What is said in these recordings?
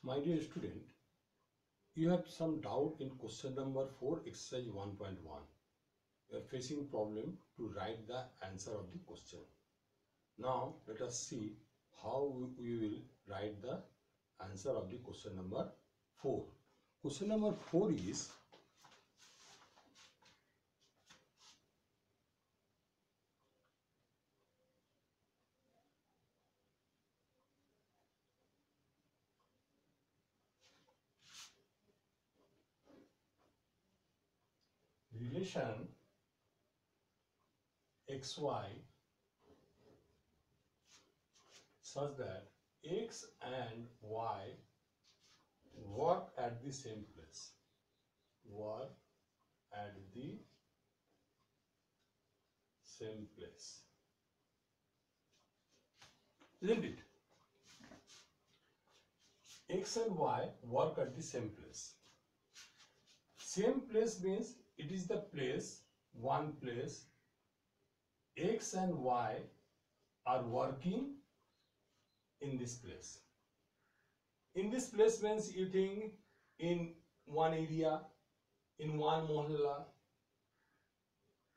My dear student, you have some doubt in question number 4, exercise 1.1. You are facing problem to write the answer of the question. Now let us see how we will write the answer of the question number 4. Question number 4 is relation xy such that x and y work at the same place. Work at the same place. Isn't it? X and y work at the same place. Same place means it is the place, one place. X and y are working in this place. In this place means you think in one area, in one mohalla.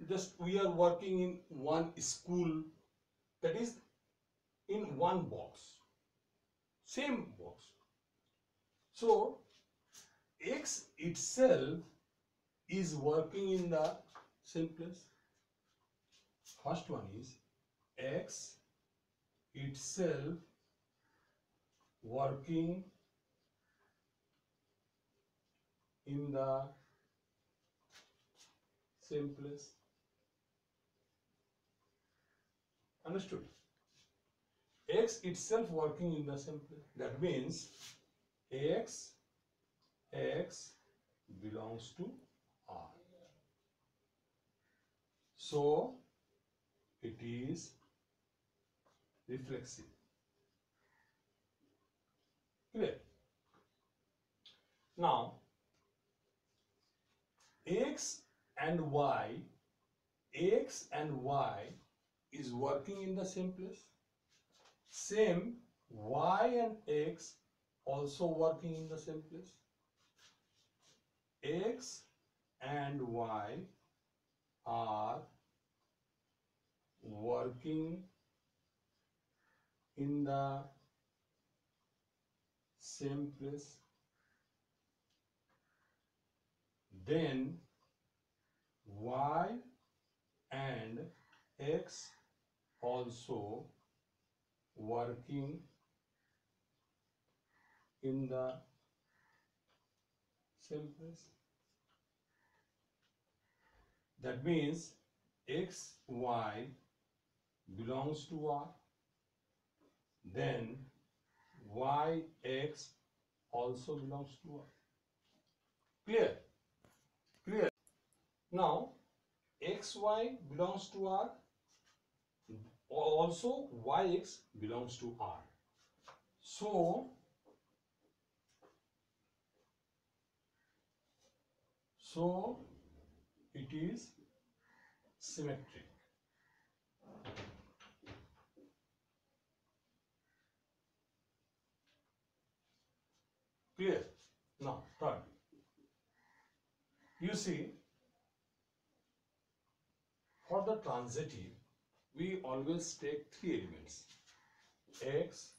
Just we are working in one school, that is in one box, same box. So X itself is working in the same place. First one is X itself working in the same place. Understood? X itself working in the same place. That means X belongs to R. So it is reflexive. Clear? Now X and Y is working in the same place. Same, Y and X also working in the same place. X and Y are working in the same place. Then Y and X also working in the same place. That means X, Y belongs to R. Then Y, X also belongs to R. Clear? Clear. Now X, Y belongs to R. Also Y, X belongs to R. So it is symmetric. Clear? Now third, you see, for the transitive we always take three elements: X,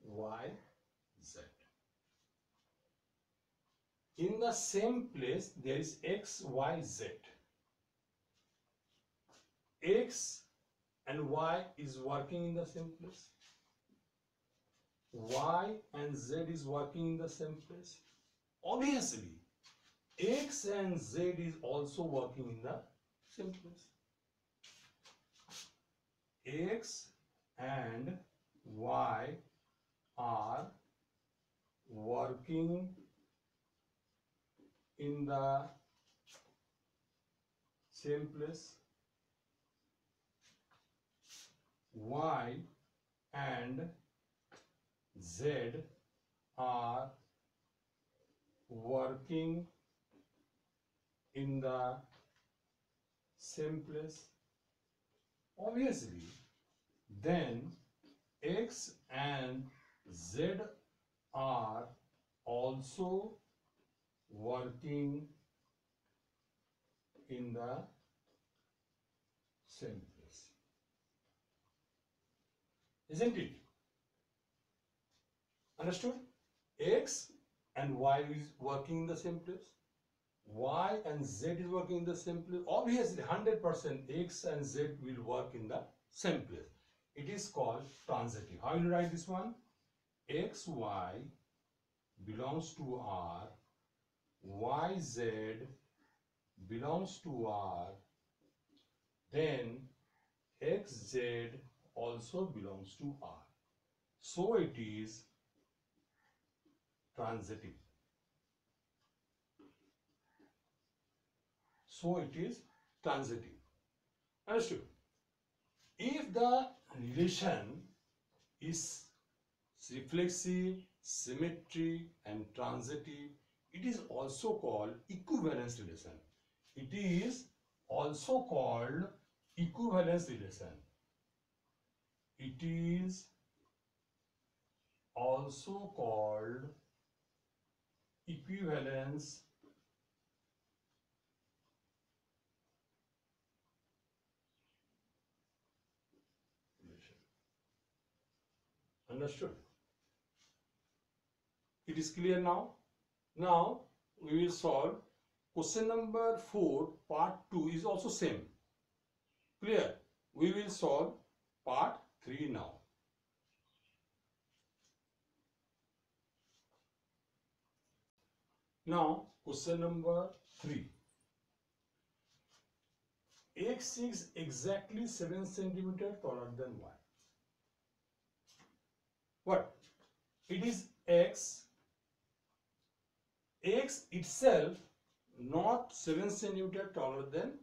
Y, Z. In the same place there is X, Y, Z. X and Y is working in the same place. Y and Z is working in the same place. Obviously, X and Z is also working in the same place. X and Y are working in the same place. Y and Z are working in the same place. Obviously, then X and Z are also working in the same place. Isn't it? Understood? X and Y is working in the same place. Y and Z is working in the same place. Obviously, 100% X and Z will work in the same place. It is called transitive. How will you write this one? X, Y belongs to R. Y, Z belongs to R. Then X, Z also belongs to R. So it is transitive. So it is transitive. Understood? If the relation is reflexive, symmetry, and transitive, it is also called equivalence relation. It is also called equivalence relation. It is also called equivalence relation. Understood? It is clear now? Now we will solve question number 4, part 2 is also same. Clear? We will solve part 3 now. Now question number 3. X is exactly 7 centimeter taller than Y. What? It is X. X itself not 7 centimeter taller than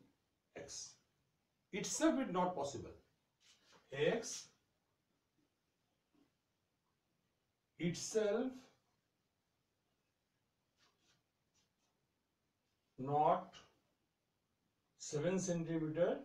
X. Itself is not possible. X itself not 7 centimeter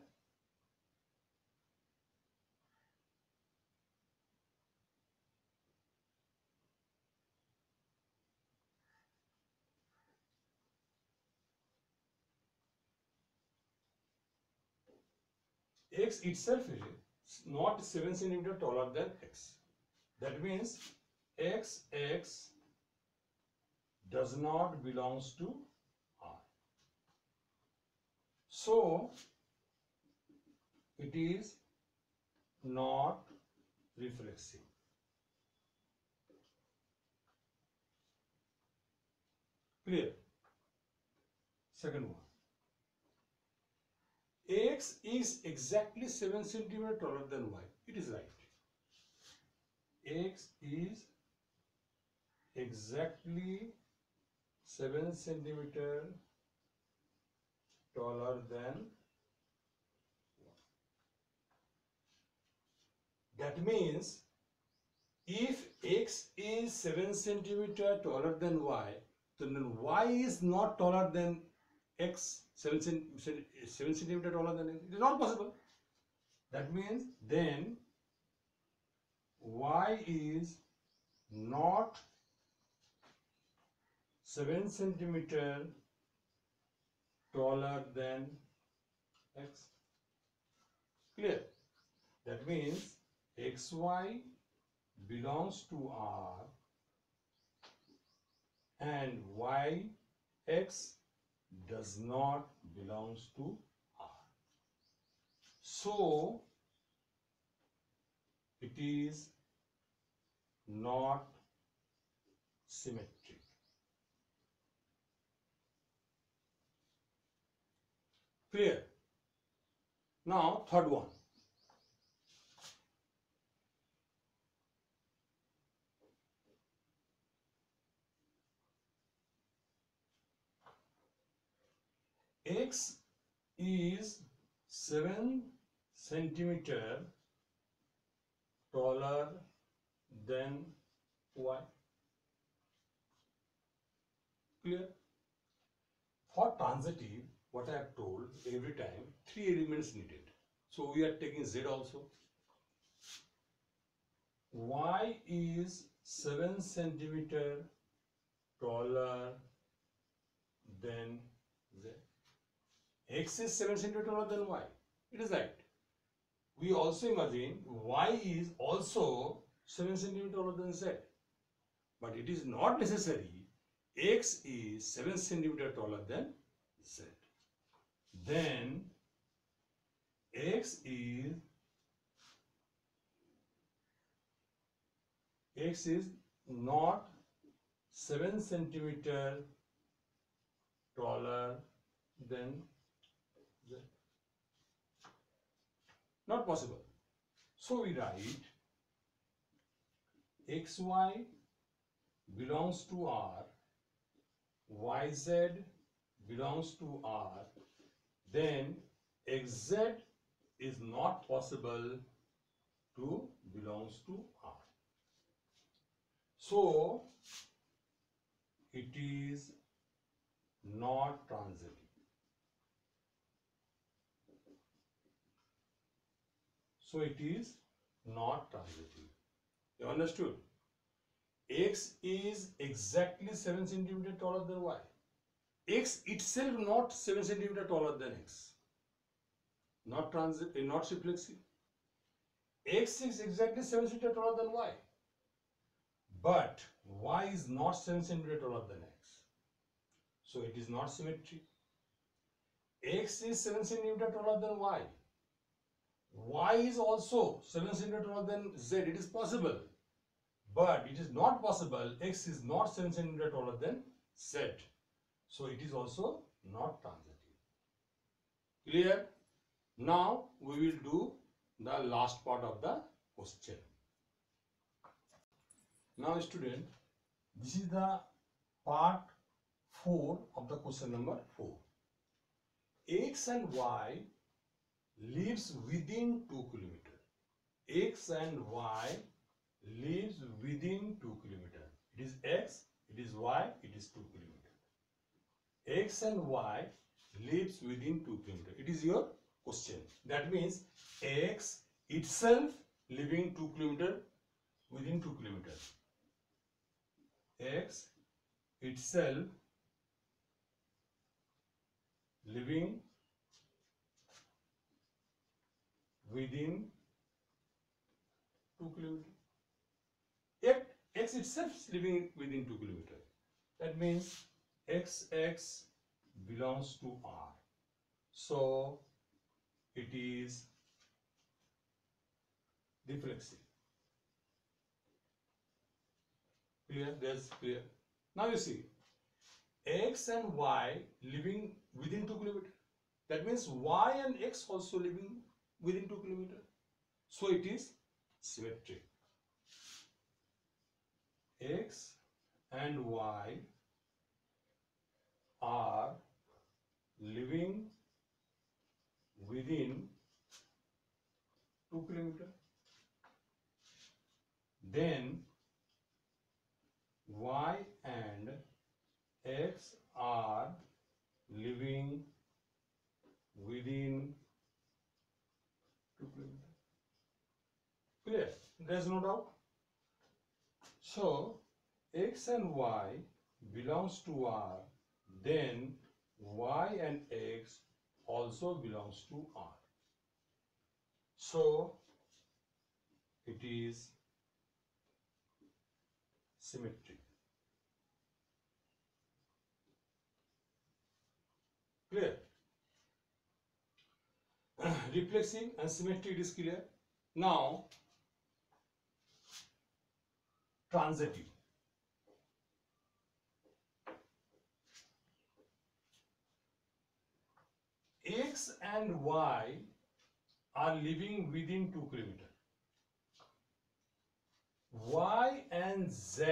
X itself is not 7 centimeter taller than X. That means X does not belongs to R. So it is not reflexive. Clear? Second one. X is exactly 7 centimeter taller than Y. It is right. X is exactly 7 centimeter taller than Y. That means if X is 7 centimeter taller than Y, then Y is not taller than X, 7 centimeter taller than X. It is not possible. That means then Y is not 7 centimeter taller than X. Clear? That means XY belongs to R and YX does not belongs to R. So it is not symmetric. Clear? Now third one. X is 7 centimeter taller than Y. Clear? For transitive, what I have told every time, 3 elements needed. So we are taking Z also. Y is 7 centimeter taller than Z. X is 7 centimeter taller than Y. It is right. We also imagine Y is also 7 centimeter taller than Z. But it is not necessary X is 7 centimeter taller than Z. Then X is not 7 centimeter taller than Z. Not possible. So we write xy belongs to R, yz belongs to R, then xz is not possible to belongs to R. So it is not transitive. So it is not transitive. You understood? X is exactly 7 centimeter taller than Y. X itself not 7 centimeter taller than X. Not transitive, not reflexive. X is exactly 7 centimeter taller than Y. But Y is not 7 centimeter taller than X. So it is not symmetry. X is 7 centimeter taller than Y. Y is also 7 centimeter taller than Z. It is possible. But it is not possible. X is not 7 centimeter taller than Z. So it is also not transitive. Clear? Now we will do the last part of the question. Now student, this is the part 4 of the question number 4. X and Y lives within 2 kilometers. X and Y lives within 2 kilometers. It is X, it is Y, it is 2 kilometers. X and Y lives within 2 kilometers. It is your question. That means X itself living 2 kilometers within 2 kilometers. X itself living within 2 kilometers. Yet X itself is living within 2 kilometers. That means XX belongs to R. So it is reflexive. Clear? That's clear. Now you see, X and Y living within 2 kilometers. That means Y and X also living within 2 kilometers. So it is symmetric. X and Y are living within 2 kilometers. Then Y and X are living within 2 kilometers. Clear? There is no doubt. So X and Y belongs to R, then Y and X also belongs to R. So it is symmetric. Clear? Reflexive and symmetric is clear. Now transitive. X and Y are living within 2 kilometers. Y and Z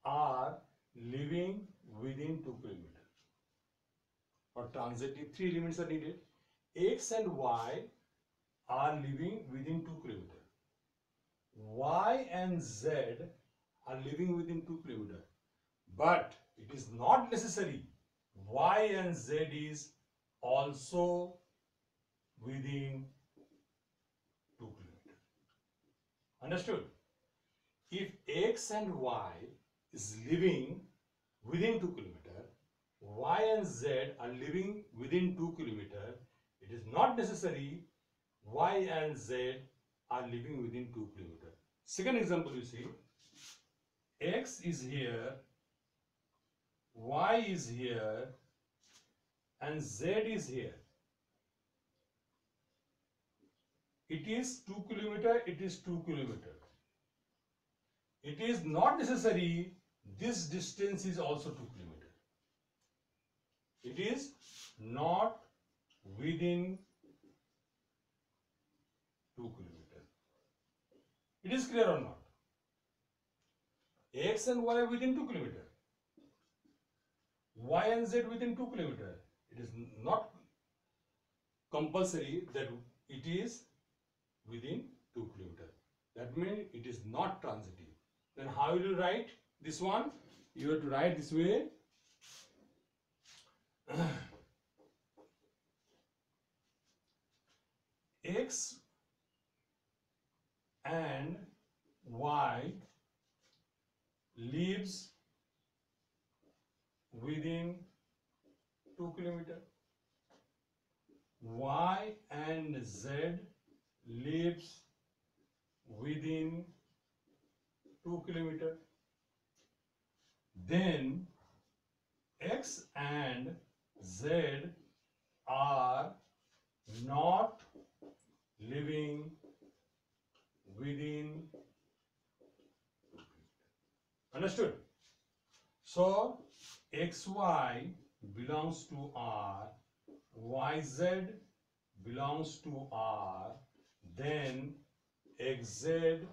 are living within 2 kilometers. For transitive, 3 elements are needed. X and Y are living within 2 kilometers. Y and Z are living within 2 kilometers. But it is not necessary Y and Z is also within 2 kilometers. Understood? If X and Y is living within 2 km, Y and Z are living within 2 km, it is not necessary Y and Z are living within 2 km. Second example, you see, X is here, Y is here, and Z is here. It is 2 km, it is 2 km. It is not necessary this distance is also 2 km. It is not within 2 km. It is clear or not? X and Y within 2 km. Y and Z within 2 km. It is not compulsory that it is within 2 km. That means it is not transitive. Then how will you write this one? You have to write this way. X and Y lives within 2 km. Y and Z lives within 2 km. Then X and Z are not living within 2 km. Understood? So XY belongs to R, YZ belongs to R, then XZ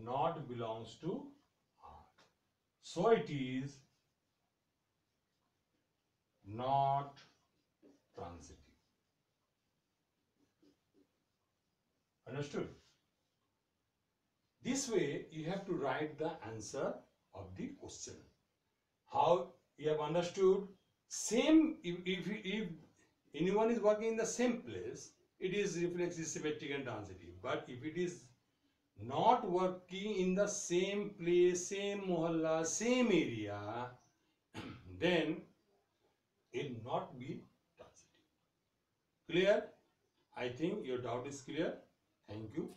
not belongs to R. So it is not transitive. Understood? This way you have to write the answer of the question. How you have understood? Same, if anyone is working in the same place, it is reflexive, symmetric and transitive. But if it is not working in the same place, same mohalla, same area, then it will not be transitive. Clear? I think your doubt is clear. Thank you.